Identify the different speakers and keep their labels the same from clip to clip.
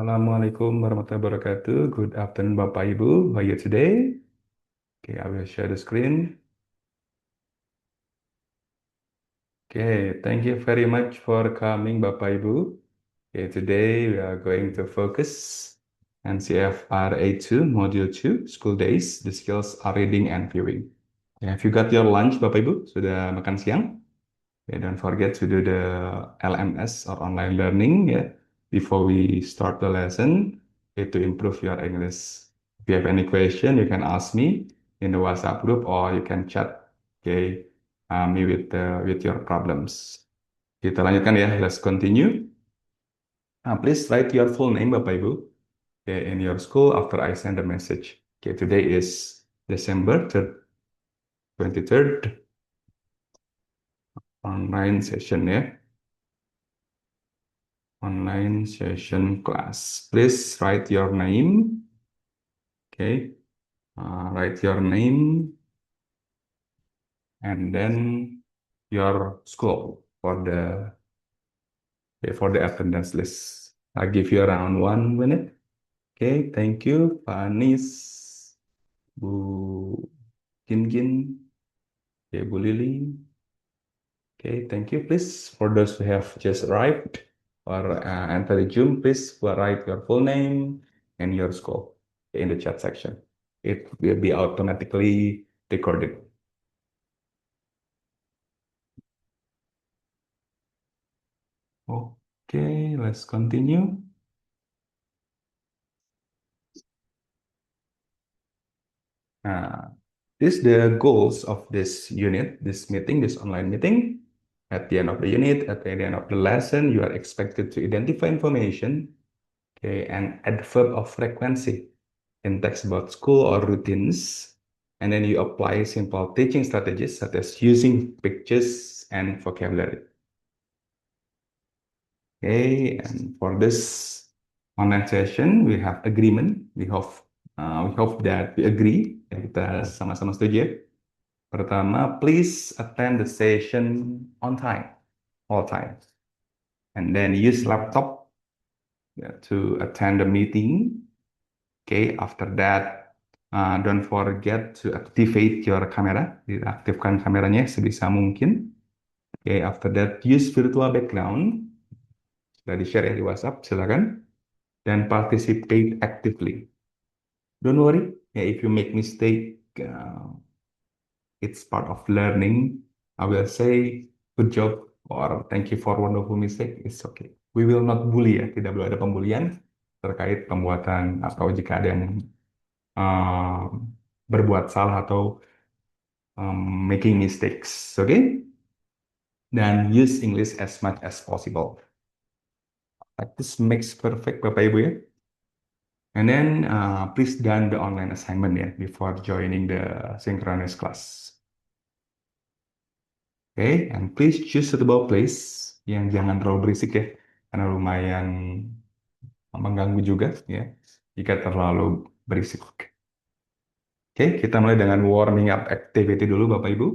Speaker 1: Assalamualaikum warahmatullahi wabarakatuh. Good afternoon, Bapak Ibu. How are you today? Okay, I will share the screen. Okay, thank you very much for coming, Bapak Ibu. Okay, today we are going to focus on CFR A2, Module 2, School Days. The skills are reading and viewing. Okay, have you got your lunch, Bapak Ibu? Sudah makan siang? Okay, don't forget to do the LMS or online learning, yeah, before we start the lesson, okay, to improve your English. If you have any question, you can ask me in the WhatsApp group or you can chat, okay, me with your problems. Kita lanjutkan ya, let's continue. Please write your full name, Bapak Ibu, okay, in your school after I send the message. Okay, today is December 3rd, 23rd, online session ya. Online session class. Please write your name. Okay. Write your name and then your school for the attendance list. I'll give you around 1 minute. Okay. Thank you, Pak Anis, Bu Gin, okay, Bu Lili. Okay. Thank you. Please, for those who have just arrived or entered Zoom, please write your full name and your school in the chat section. It will be automatically recorded. Okay, let's continue. Nah, this the goals of this unit, this meeting, this online meeting. At the end of the unit, at the end of the lesson, you are expected to identify information, okay, and add verb of frequency in text about school or routines. And then you apply simple teaching strategies such as using pictures and vocabulary. Okay, and for this online session, we have agreement. We hope that we agree. Ya, kita sama-sama setuju ya. Pertama, please attend the session on time, all time. And then use laptop, ya, to attend the meeting. Okay, after that, don't forget to activate your camera. Diaktifkan kameranya sebisa mungkin. Okay, after that, use virtual background. Sudah di-share ya di WhatsApp, silakan. Dan participate actively. Don't worry, yeah, if you make mistake, it's part of learning. I will say good job or thank you for wonderful mistake. It's okay. We will not bully ya, tidak boleh ada pembulian terkait pembuatan atau jika ada yang berbuat salah atau making mistakes, okay? Dan use English as much as possible. Practice makes perfect, Bapak Ibu ya. And then please done the online assignment ya before joining the synchronous class. Okay, and please choose suitable place yang jangan terlalu berisik ya, karena lumayan mengganggu juga ya jika terlalu berisik. Oke, kita mulai dengan warming up activity dulu Bapak Ibu.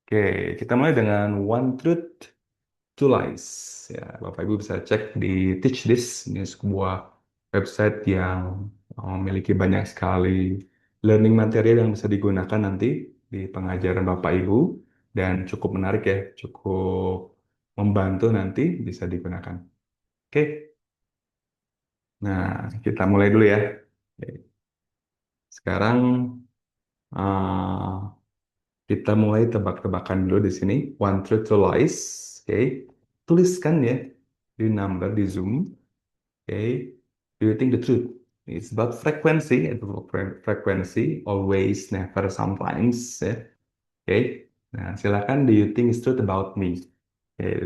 Speaker 1: Oke, kita mulai dengan one truth, two lies. Ya, Bapak Ibu bisa cek di Teach This, ini sebuah website yang memiliki banyak sekali learning material yang bisa digunakan nanti di pengajaran Bapak Ibu dan cukup menarik ya, cukup membantu nanti bisa digunakan. Oke, nah kita mulai dulu ya. Oke, sekarang uh, kita mulai tebak-tebakan dulu di sini. One truth, two lies. Oke, tuliskan ya di number di Zoom. Okay, do you think the truth? It's about frequency, frequency, always, never, sometimes. Ya. Okay, nah silakan. Do you think it's truth about me? Okay,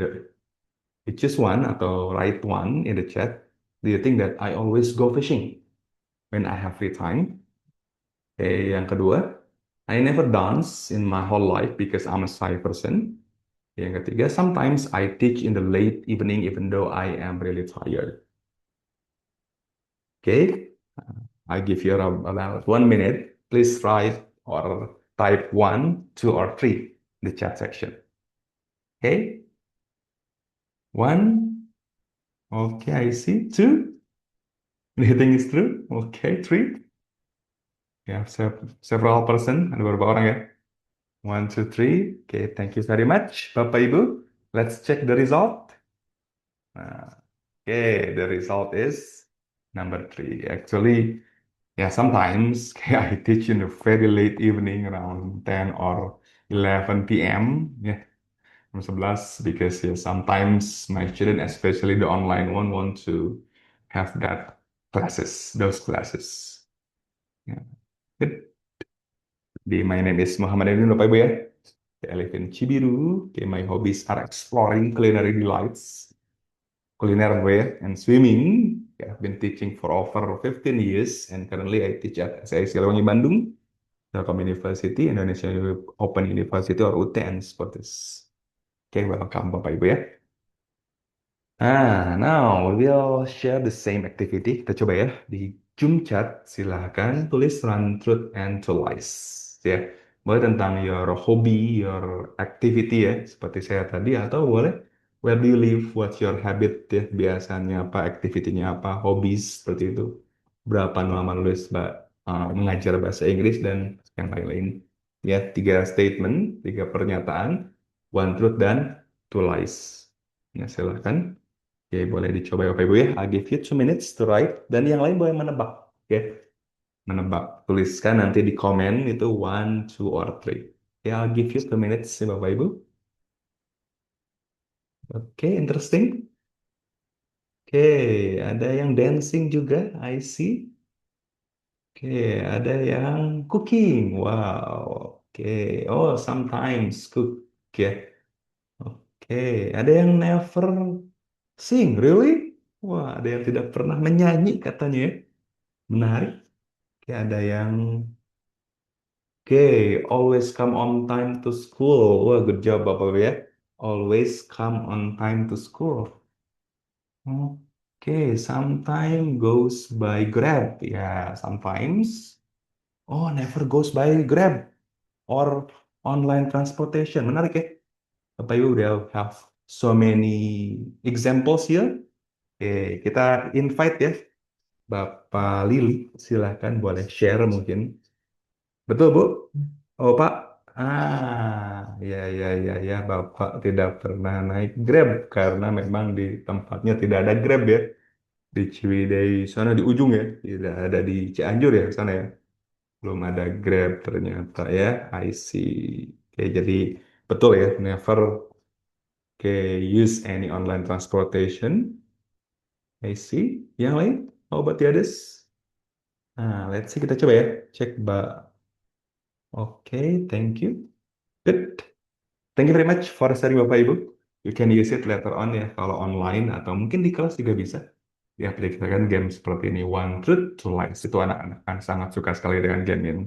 Speaker 1: you choose one atau write one in the chat. Do you think that I always go fishing when I have free time? Okay, yang kedua, I never dance in my whole life because I'm a shy person. Yang ketiga, sometimes I teach in the late evening even though I am really tired. Okay, I give you about 1 minute. Please write or type one, two, or three in the chat section. Okay, one. Okay, I see. Two. Do you think it's true? Okay, three. Ya, several person. Ada beberapa orang ya. One, two, three. Okay, thank you very much, Bapak Ibu. Let's check the result. Nah, okay, the result is number three. Actually, yeah, sometimes I teach in the very late evening around 10 or 11 p.m. Yeah, from 11 because yeah, sometimes my student, especially the online one, want to have those classes. Yeah. Good. My name is Muhammad Edwin, Bapak Ibu ya. I live in Cibiru. Okay, my hobbies are exploring culinary delights, culinary way, and swimming. Yeah, I've been teaching for over 15 years, and currently I teach at SAI Siliwangi Bandung, Telkom University, Indonesia Open University, or UTN seperti this. Okay, welcome Bapak Ibu ya. Now we'll share the same activity. Kita coba ya di Zoom chat. Silahkan tulis run truth and to lies. Ya, boleh tentang your hobby, your activity ya, seperti saya tadi, atau boleh where do you live, what's your habit ya, biasanya apa, activity-nya apa, hobbies seperti itu. Berapa lama nulis mengajar bahasa Inggris dan yang lain-lain. Ya, tiga statement, tiga pernyataan, one truth dan two lies. Ya, silahkan. Oke, boleh dicoba ya Bapak Ibu ya. I'll give you 2 minutes to write. Dan yang lain boleh menebak. Oke, menebak. Tuliskan nanti di komen itu one, two, or three. Oke, I'll give you 2 minutes ya Bapak Ibu. Oke, interesting. Oke, ada yang dancing juga. I see. Oke, ada yang cooking. Wow. Oke, oh sometimes cook. Oke, oke. Ada yang never sing, really? Wah, ada yang tidak pernah menyanyi katanya ya. Menarik. Oke, ada yang always come on time to school. Wah, good job Bapak ya. Always come on time to school. Sometime goes by Grab. Ya, sometimes. Oh, never goes by Grab or online transportation. Menarik ya. Bapak Ibu udah have so many examples here. Oke, kita invite ya Bapak Lili. Silahkan boleh share mungkin. Betul, Bu? Oh, Pak. Ya, ya, ya, ya. Bapak tidak pernah naik Grab karena memang di tempatnya tidak ada Grab ya. Di Ciwidey sana di ujung ya. Tidak ada di Cianjur ya sana ya. Belum ada Grab ternyata ya. I see. Oke, jadi betul ya. Never use any online transportation. I see. Yang lain? How about the others? Let's see. Kita coba ya. Cek, Mbak. Oke, thank you. Good. Thank you very much for sharing Bapak Ibu. You can use it later on ya kalau online atau mungkin di kelas juga bisa. Diaplikasikan game seperti ini. One Truth, Two Lies. Itu anak-anak kan sangat suka sekali dengan game ini.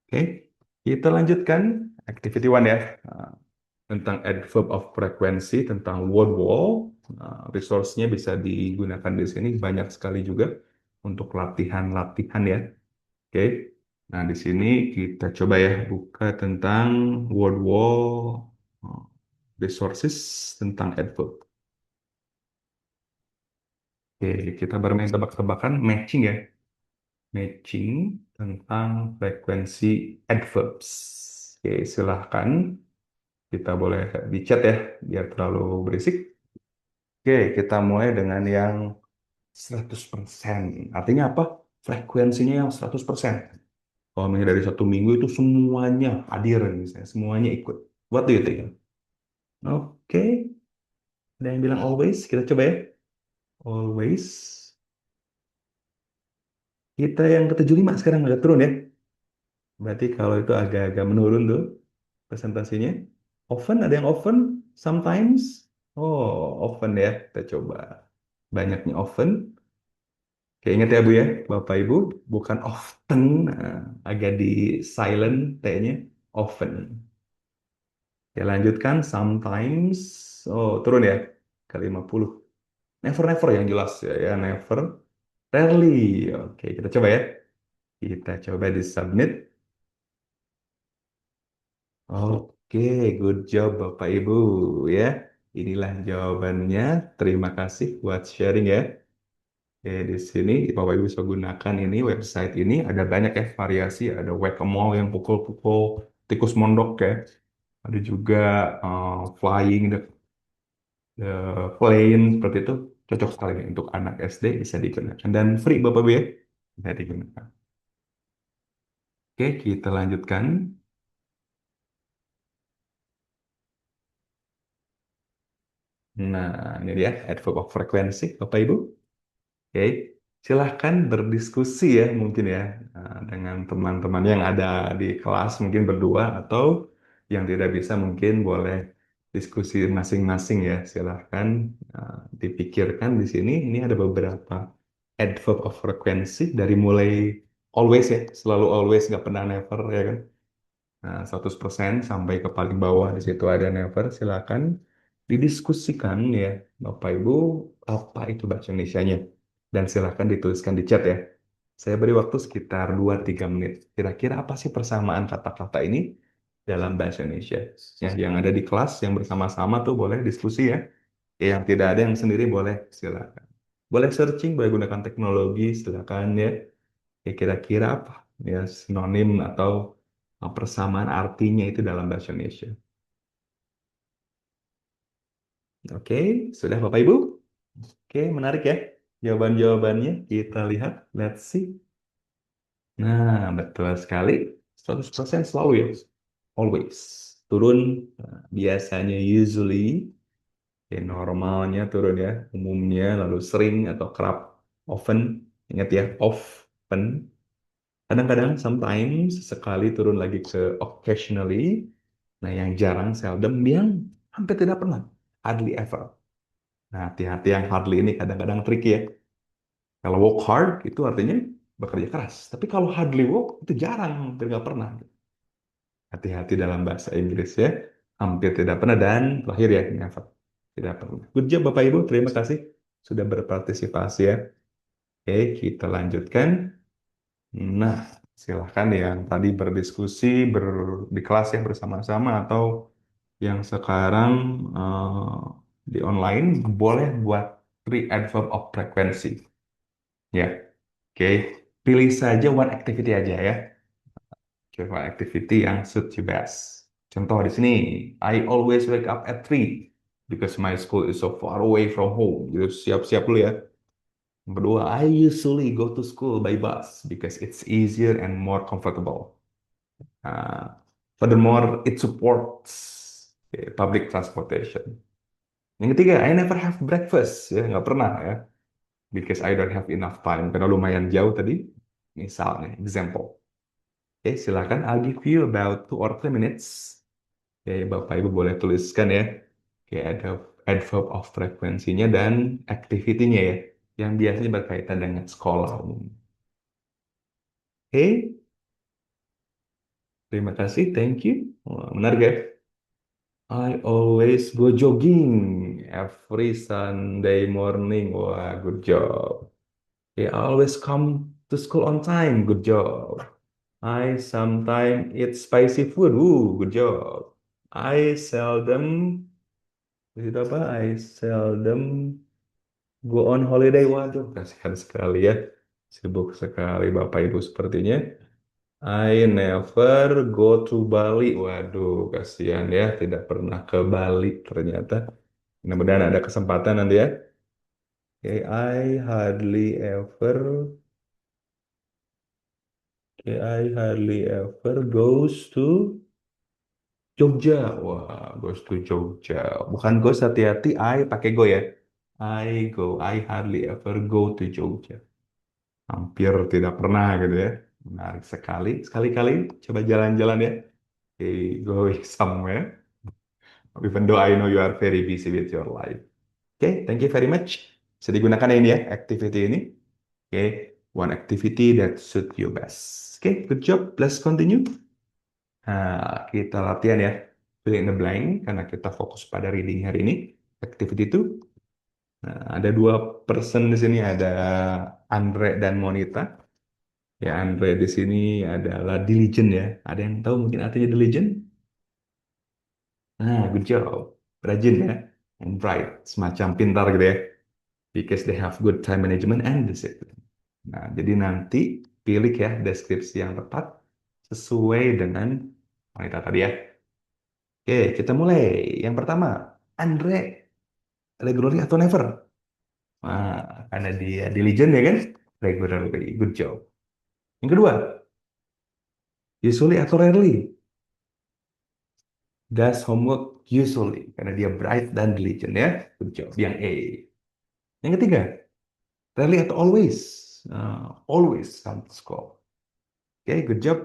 Speaker 1: Oke, kita lanjutkan activity one ya. Tentang adverb of frequency, tentang word wall. Resource-nya bisa digunakan di sini banyak sekali juga untuk latihan-latihan ya. Oke. Nah, di sini kita coba ya buka tentang word wall resources tentang adverb. Oke, kita bermain tebak-tebakan matching ya. Matching tentang frekuensi adverbs. Oke, silahkan. Kita boleh di chat ya, biar terlalu berisik. Oke, kita mulai dengan yang 100%. Artinya apa? Frekuensinya yang 100%. Kalau misalnya dari satu minggu itu semuanya hadir, misalnya, semuanya ikut. What do you think? Oke, ada yang bilang always, kita coba ya. Always. Kita yang ke-75 sekarang agak turun ya. Berarti kalau itu agak-agak menurun tuh presentasinya. Often, ada yang often, sometimes. Oh, often ya, kita coba. Banyaknya often. Oke, ingat ya Bu ya, Bapak Ibu, bukan often, agak di silent T-nya, often. Ya, lanjutkan, sometimes. Oh, turun ya, ke 50. Never, never yang jelas ya, ya never. Rarely. Oke, kita coba ya. Kita coba di submit. Oke, good job Bapak Ibu ya. Inilah jawabannya. Terima kasih buat sharing ya. Oke, di sini Bapak Ibu bisa gunakan ini website ini ada banyak ya variasi, ada whack-a-mole yang pukul-pukul tikus mondok ya. Ada juga flying the plane seperti itu cocok sekali nih untuk anak SD bisa digunakan dan free Bapak Ibu ya. Bisa digunakan. Oke, kita lanjutkan. Nah, ini dia adverb of frequency Bapak Ibu. Oke, silahkan berdiskusi ya mungkin ya dengan teman-teman yang ada di kelas mungkin berdua atau yang tidak bisa mungkin boleh diskusi masing-masing ya. Silahkan dipikirkan di sini. Ini ada beberapa adverb of frequency dari mulai always ya, selalu always nggak pernah never ya kan. Nah, 100% sampai ke paling bawah di situ ada never. Silakan didiskusikan ya, Bapak Ibu, apa itu bahasa Indonesianya. Dan silakan dituliskan di chat ya. Saya beri waktu sekitar 2-3 menit. Kira-kira apa sih persamaan kata-kata ini dalam bahasa Indonesia? Ya, yang ada di kelas, yang bersama-sama tuh boleh diskusi ya. Yang tidak ada yang sendiri boleh, silakan. Boleh searching, boleh gunakan teknologi, silakan ya. Ya, kira-kira apa ya sinonim atau persamaan artinya itu dalam bahasa Indonesia. Oke, sudah Bapak Ibu? Oke, menarik ya. Jawaban-jawabannya kita lihat. Let's see. Nah, betul sekali. 100% selalu ya. Always. Turun. Nah, biasanya usually. Ya, normalnya turun ya. Umumnya, lalu sering atau kerap. Often. Ingat ya, often. Kadang-kadang, sometimes, sekali turun lagi ke occasionally. Nah, yang jarang, seldom, yang hampir tidak pernah. Hardly ever. Nah, hati-hati yang hardly ini kadang-kadang tricky ya. Kalau work hard, itu artinya bekerja keras. Tapi kalau hardly work, itu jarang, hampir nggak pernah. Hati-hati dalam bahasa Inggris ya. Hampir tidak pernah, dan terakhir ya, never. Tidak pernah. Good job Bapak Ibu, terima kasih sudah berpartisipasi ya. Oke, kita lanjutkan. Nah, silahkan yang tadi berdiskusi di kelas ya bersama-sama atau yang sekarang di online boleh buat three adverb of frequency. Ya, oke. Pilih saja one activity aja ya. Coba activity yang suit you best. Contoh di sini, I always wake up at 3 because my school is so far away from home. Jadi siap-siap dulu ya. Yang kedua, I usually go to school by bus because it's easier and more comfortable. Uh, Furthermore, it supports public transportation. Yang ketiga, I never have breakfast. Ya, nggak pernah ya. Because I don't have enough time. Karena lumayan jauh tadi. Misalnya, example. Oke, silakan. I'll give you about 2 or 3 minutes. Oke, Bapak Ibu boleh tuliskan ya. Oke, ada adverb of frekuensinya dan activity-nya ya. Yang biasanya berkaitan dengan sekolah umum. Oke, terima kasih. Thank you. Wah, menarik ya. I always go jogging every Sunday morning. Wah, good job. Yeah, I always come to school on time. Good job. I sometimes eat spicy food. Good job. I seldom, itu apa? I seldom go on holiday. Waduh, kasihan sekali ya. Sibuk sekali Bapak Ibu sepertinya. I never go to Bali. Waduh, kasihan ya. Tidak pernah ke Bali ternyata. Mudah-mudahan ada kesempatan nanti ya. Okay, I hardly ever, okay, I hardly ever goes to Jogja. Wah, goes to Jogja. Bukan goes hati-hati, I pakai go ya. I go, I hardly ever go to Jogja. Hampir tidak pernah gitu ya. Menarik sekali. Sekali-kali coba jalan-jalan ya. Okay, going somewhere. Even though I know you are very busy with your life. Okay, thank you very much. Bisa digunakan ini ya, activity ini. Okay, one activity that suit you best. Okay, good job. Let's continue. Nah, kita latihan ya. Fill in the blank karena kita fokus pada reading hari ini. Activity itu ada 2 person di sini, ada Andre dan Monita. Ya, Andre di sini adalah diligent ya. Ada yang tahu mungkin artinya diligent? Nah, good job. Rajin ya. And bright. Semacam pintar gitu ya. Because they have good time management and discipline. Nah, jadi nanti pilih ya deskripsi yang tepat sesuai dengan wanita tadi ya. Oke, kita mulai. Yang pertama, Andre regularly atau never? Nah, karena dia diligent ya kan? Regularly. Good job. Yang kedua, usually atau rarely? Does homework usually. Karena dia bright dan diligent ya. Good job. Yang A. Yang ketiga, rarely atau always? Always come to school. Oke, good job.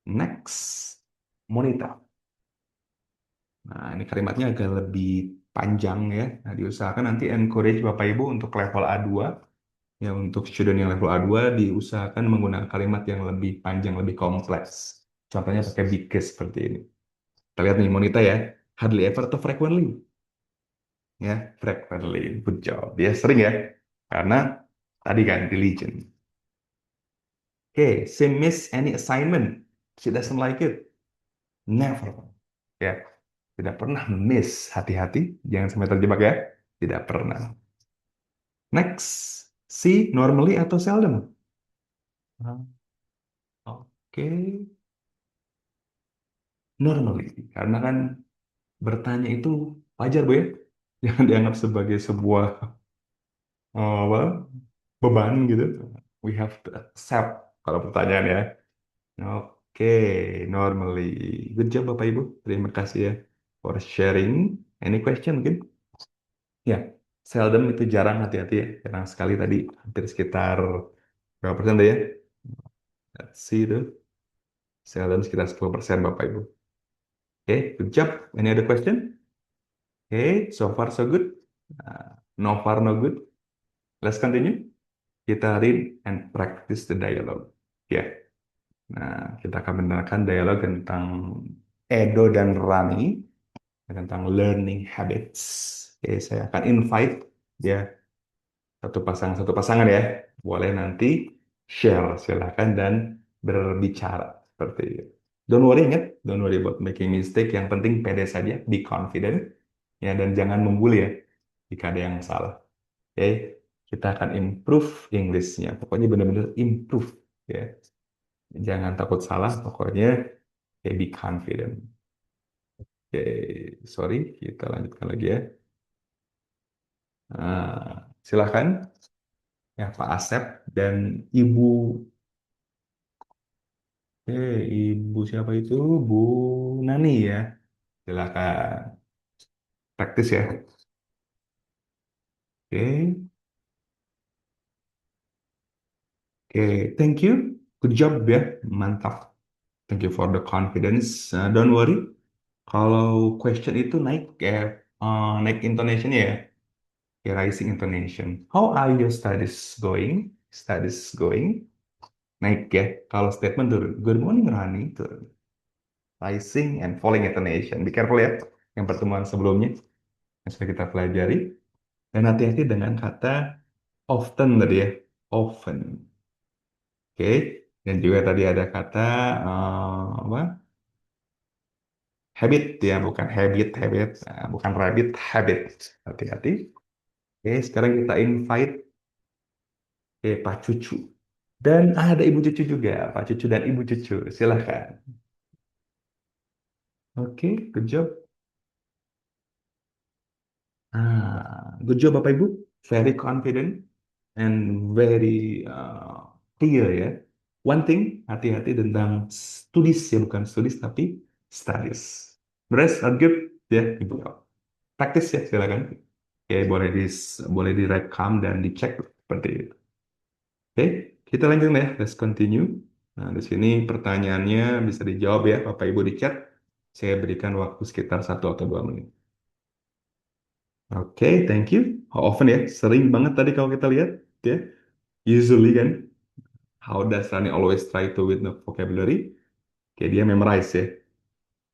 Speaker 1: Next, Monita. Nah, ini kalimatnya agak lebih panjang ya. Nah, diusahakan nanti encourage Bapak Ibu untuk level A2. Ya, untuk student yang level A2 diusahakan menggunakan kalimat yang lebih panjang, lebih kompleks. Contohnya pakai big case seperti ini. Kita lihat nih, Monita ya. Hardly ever atau frequently? Ya, frequently. Good job. Dia sering ya. Karena tadi kan, diligent. Oke, she miss any assignment. She doesn't like it. Never. Ya, tidak pernah miss. Hati-hati, jangan sampai terjebak ya. Tidak pernah. Next, see normally atau seldom? Ah, oke, normally. Karena kan bertanya itu wajar, Bu ya. Jangan dianggap sebagai sebuah apa, beban gitu. We have to accept kalau pertanyaan ya. Oke, normally. Good job Bapak Ibu. Terima kasih ya for sharing. Any question mungkin? Ya, seldom itu jarang, hati-hati ya. Jarang sekali tadi, hampir sekitar berapa persen tuh ya? Let's see itu. Seldom sekitar 10% Bapak Ibu. Oke, good job. Any other question? Oke, so far so good. No far no good. Let's continue. Kita read and practice the dialogue. Ya, nah kita akan mendengarkan dialog tentang Edo dan Rani tentang learning habits. Oke, saya akan invite ya satu pasangan ya. Boleh nanti share silahkan dan berbicara seperti itu. Don't worry, ingat, don't worry about making mistake. Yang penting pede saja, be confident ya, dan jangan membuli ya jika ada yang salah. Oke, kita akan improve Englishnya. Pokoknya benar-benar improve ya. Jangan takut salah, pokoknya be confident. Oke, sorry, kita lanjutkan lagi ya. Silahkan ya Pak Asep dan Ibu, Ibu siapa itu? Bu Nani ya. Silakan praktis ya. Oke, oke, thank you. Good job ya, mantap. Thank you for the confidence. Don't worry. Kalau question itu naik kayak naik intonation ya, kayak rising intonation. How are your studies going? Studies going. Naik ya. Kalau statement turun. Good morning, Rani. Turun. Rising and falling intonation. Be careful ya. Yang pertemuan sebelumnya yang sudah kita pelajari. Dan hati-hati dengan kata often tadi ya. Often. Oke. Dan juga tadi ada kata apa? Habit ya, bukan habit. Nah, bukan rabbit, habit. Hati-hati. Oke, sekarang kita invite Pak Cucu. Dan ada Ibu Cucu juga, Pak Cucu dan Ibu Cucu. Silahkan. Oke, good job. Good job Bapak Ibu. Very confident and very clear ya. One thing, hati-hati tentang studies ya, bukan studies tapi studies. The rest are good ya, Ibu. Praktis ya, silakan. Oke, boleh direkam dan dicek seperti itu. Oke, kita lanjut ya. Let's continue. Nah, di sini pertanyaannya bisa dijawab ya, Bapak Ibu di chat. Saya berikan waktu sekitar 1 atau 2 menit. Oke, thank you. How often ya? Sering banget tadi kalau kita lihat, ya. Usually kan, how does Rani always try to with the vocabulary? Oke, dia memorize ya.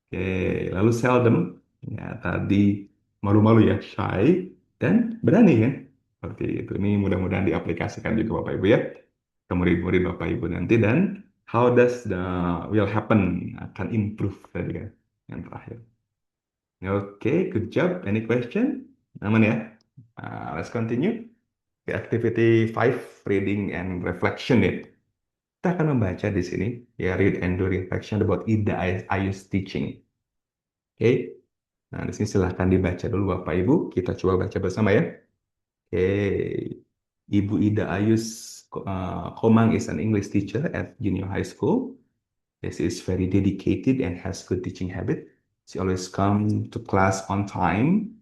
Speaker 1: Oke, lalu seldom, ya tadi malu-malu ya, shy, dan berani kan? Seperti itu. Ini mudah-mudahan diaplikasikan juga Bapak Ibu ya, ke murid-murid Bapak Ibu nanti. Dan how does the will happen, akan improve tadi kan, yang terakhir. Okay, good job. Any question? Aman ya? Let's continue. Okay, activity 5, reading and reflection ya. Kita akan membaca di sini, ya, read and do reflection about Ida Ayu's teaching. Oke, nah di sini silahkan dibaca dulu Bapak Ibu. Kita coba baca bersama ya. Oke, Ibu Ida Ayus Komang is an English teacher at junior high school. She is very dedicated and has good teaching habit. She always come to class on time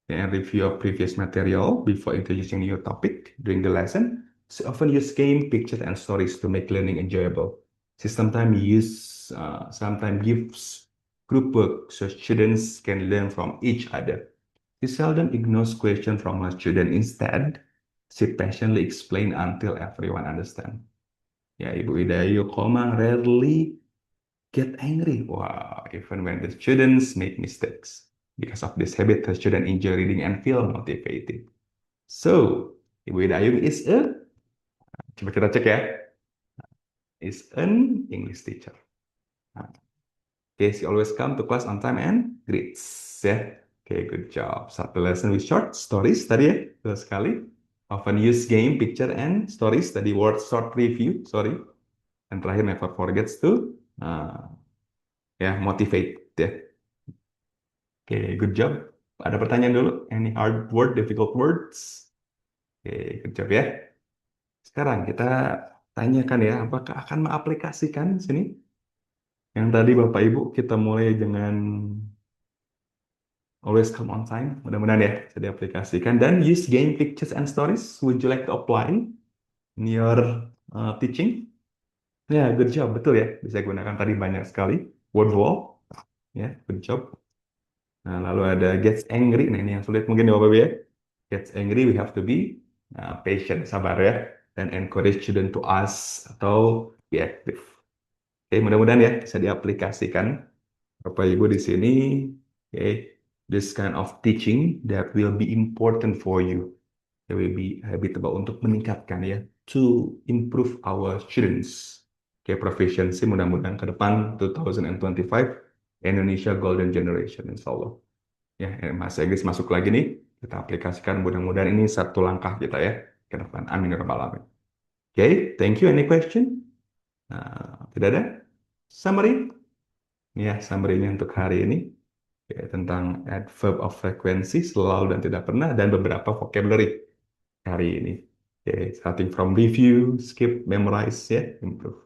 Speaker 1: and review of previous material before introducing new topic during the lesson. She often use game, pictures, and stories to make learning enjoyable. She sometimes gives group work so students can learn from each other. She seldom ignores questions from her student. Instead, she patiently explain until everyone understand. Ya, Ibu Idayu Komang rarely get angry. Wow, even when the students make mistakes. Because of this habit, the student enjoy reading and feel motivated. So, Ibu Hidayung is coba kita cek ya, is an English teacher. Nah, okay, she always come to class on time and grades. Ya, okay, good job. Satu lesson with short stories tadi ya, betul sekali. Often use game, picture, and stories. Tadi word short review, sorry. Dan terakhir never forgets to ya motivate ya. Oke, good job. Ada pertanyaan dulu? Any hard word, difficult words? Oke, good job ya. Sekarang kita tanyakan ya, apakah akan mengaplikasikan sini? Yang tadi Bapak Ibu kita mulai dengan always come on time. Mudah-mudahan ya bisa diaplikasikan. Dan use game, pictures, and stories. Would you like to apply in your teaching? Ya, good job. Betul ya. Bisa gunakan tadi banyak sekali. Word wall. Ya, good job. Nah, lalu ada gets angry. Nah, ini yang sulit mungkin ya Bapak Ibu ya. Gets angry, we have to be patient, sabar ya. Dan encourage student to ask atau be active. Oke, mudah-mudahan ya bisa diaplikasikan. Bapak Ibu di sini, oke, this kind of teaching that will be important for you. It will be habitable untuk meningkatkan ya, to improve our students. Oke, proficiency mudah-mudahan ke depan 2025 Indonesia Golden Generation, insya Allah. Ya, Mas Egis masuk lagi nih, kita aplikasikan mudah-mudahan ini satu langkah kita ya ke depan. Amin ya rabbal alamin. Oke, thank you. Any question? Nah, tidak ada? Summary? Ya, summary-nya untuk hari ini ya, tentang adverb of frequency, selalu dan tidak pernah, dan beberapa vocabulary hari ini. Oke, starting from review, skip, memorize, ya, improve.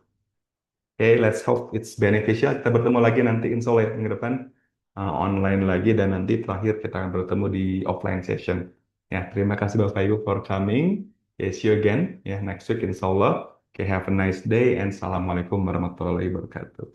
Speaker 1: Oke, let's hope it's beneficial. Kita bertemu lagi nanti insya Allah ya, minggu depan online lagi, dan nanti terakhir kita akan bertemu di offline session. Ya, terima kasih Bapak Ibu for coming. Okay, see you again ya next week insya Allah. Okay, have a nice day and assalamualaikum warahmatullahi wabarakatuh.